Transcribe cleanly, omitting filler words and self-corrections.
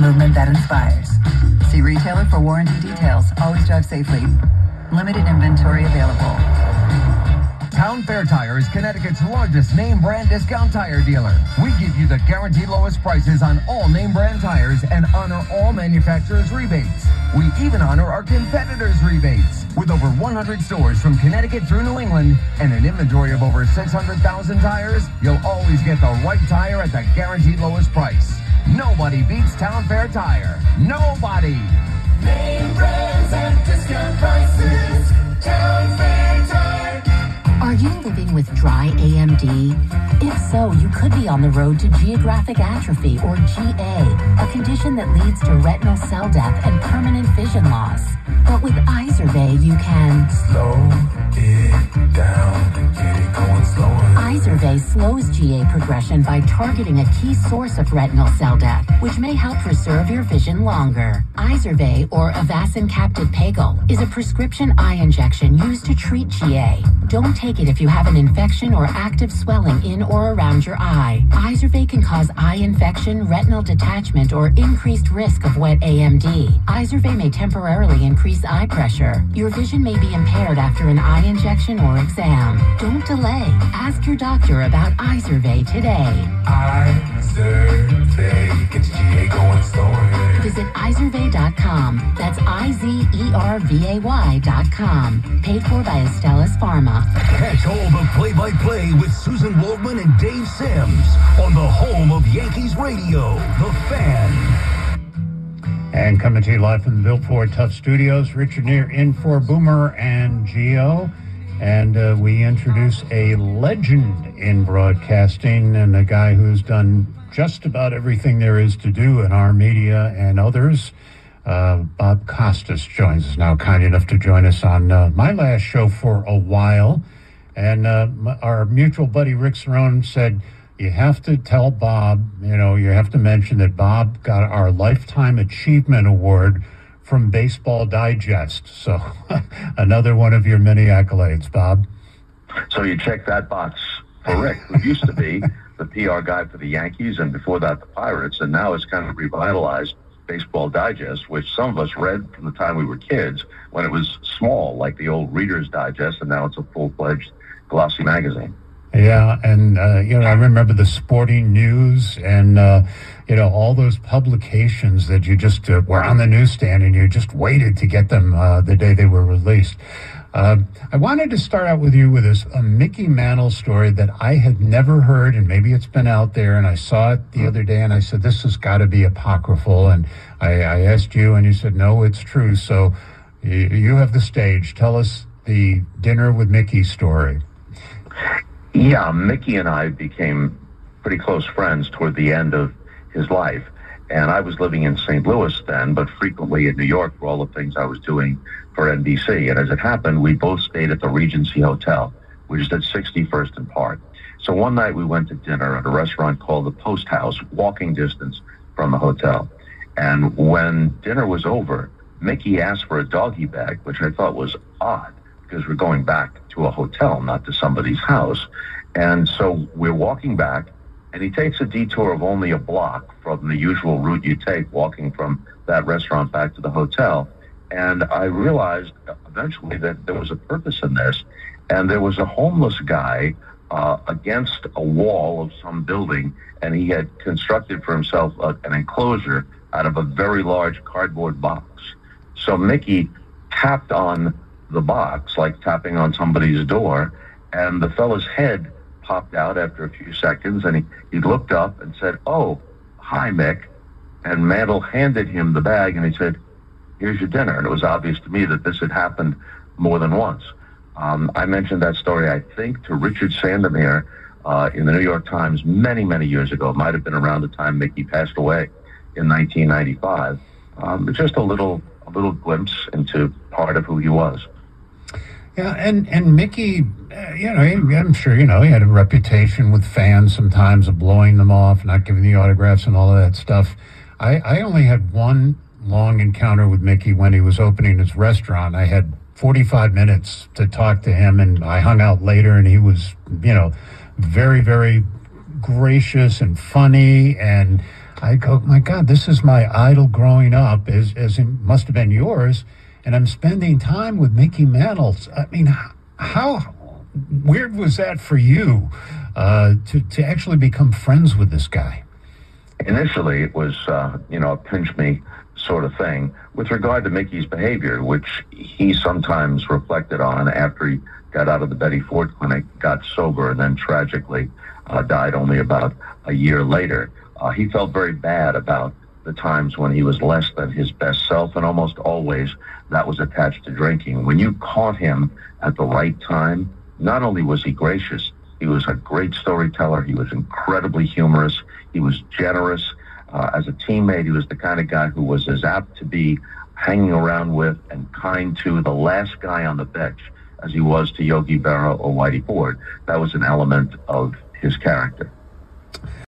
movement that inspires. See retailer for warranty details. Always drive safely. Limited inventory available. Town Fair Tire is Connecticut's largest name brand discount tire dealer. We give you the guaranteed lowest prices on all name brand tires and honor all manufacturers' rebates. We even honor our competitors' rebates. With over 100 stores from Connecticut through New England and an inventory of over 600,000 tires, you'll always get the right tire at the guaranteed lowest price. Nobody beats Town Fair Tire. Nobody! Name brands and discount prices. Town Fair Tire. Are you living with dry AMD? If so, you could be on the road to geographic atrophy, or GA, a condition that leads to retinal cell death and permanent vision loss. But with Izervay, you can slow it down and get it going slower. Izervay slows GA progression by targeting a key source of retinal cell death, which may help preserve your vision longer. Izervay, or Avastin Captive Pagel, is a prescription eye injection used to treat GA. Don't take it if you have an infection or active swelling in or around your eye. Izervay can cause eye infection, retinal detachment, or increased risk of wet AMD. Izervay may temporarily increase eye pressure. Your vision may be impaired after an eye injection or exam. Don't delay. Ask your doctor about Izervay today. Izervay gets GA going slower. Visit Izervay.com. That's IZERVAY.com. Paid for by Astellas Pharma. Catch all the play-by-play with Susan Waldman and Dave Sims on the home of Yankees Radio, The Fan. And coming to you live from the Built Ford Tough Studios, Richard Neer in for Boomer and Geo. And we introduce a legend in broadcasting and a guy who's done just about everything there is to do in our media and others. Bob Costas joins us now, kind enough to join us on my last show for a while. And our mutual buddy Rick Cerrone said, you have to tell Bob, you have to mention that Bob got our Lifetime Achievement Award from Baseball Digest. So another one of your many accolades, Bob. So you check that box for Rick, who used to be the PR guy for the Yankees and before that the Pirates, and now it's kind of revitalized Baseball Digest, which some of us read from the time we were kids when it was small, like the old Reader's Digest, and now it's a full-fledged glossy magazine. Yeah, and, I remember the Sporting News and, all those publications that you just were on the newsstand and you just waited to get them the day they were released. I wanted to start out with you with a Mickey Mantle story that I had never heard, and maybe it's been out there, and I saw it the other day, and I said, this has got to be apocryphal, and I asked you, and you said, no, it's true. So you have the stage. Tell us the Dinner with Mickey story. Yeah, Mickey and I became pretty close friends toward the end of his life. And I was living in St. Louis then, but frequently in New York for all the things I was doing for NBC. And as it happened, we both stayed at the Regency Hotel, which is at 61st and Park. So one night we went to dinner at a restaurant called the Post House, walking distance from the hotel. And when dinner was over, Mickey asked for a doggy bag, which I thought was odd, because we're going back to a hotel, not to somebody's house. And so we're walking back, and he takes a detour of only a block from the usual route you take walking from that restaurant back to the hotel. And I realized eventually that there was a purpose in this. And there was a homeless guy against a wall of some building, and he had constructed for himself an enclosure out of a very large cardboard box. So Mickey tapped on the box, like tapping on somebody's door, and the fellow's head popped out after a few seconds, and he looked up and said, "Oh, hi, Mick." And Mantle handed him the bag, and he said, "Here's your dinner." And it was obvious to me that this had happened more than once. I mentioned that story, I think, to Richard Sandomir in the New York Times many, many years ago. It might have been around the time Mickey passed away in 1995. Just a little glimpse into part of who he was. Yeah, and Mickey, I'm sure, he had a reputation with fans sometimes of blowing them off, not giving the autographs and all of that stuff. I only had one long encounter with Mickey when he was opening his restaurant. I had 45 minutes to talk to him, and I hung out later, and he was, very, very gracious and funny, and I go, my God, this is my idol growing up, as it must have been yours, and I'm spending time with Mickey Mantle. I mean, how weird was that for you to actually become friends with this guy? Initially, it was, a pinch me sort of thing with regard to Mickey's behavior, which he sometimes reflected on after he got out of the Betty Ford Clinic, got sober, and then tragically died only about a year later. He felt very bad about the times when he was less than his best self, and almost always that was attached to drinking. When you caught him at the right time, not only was he gracious, he was a great storyteller. He was incredibly humorous. He was generous. As a teammate, he was the kind of guy who was as apt to be hanging around with and kind to the last guy on the bench as he was to Yogi Berra or Whitey Ford. That was an element of his character.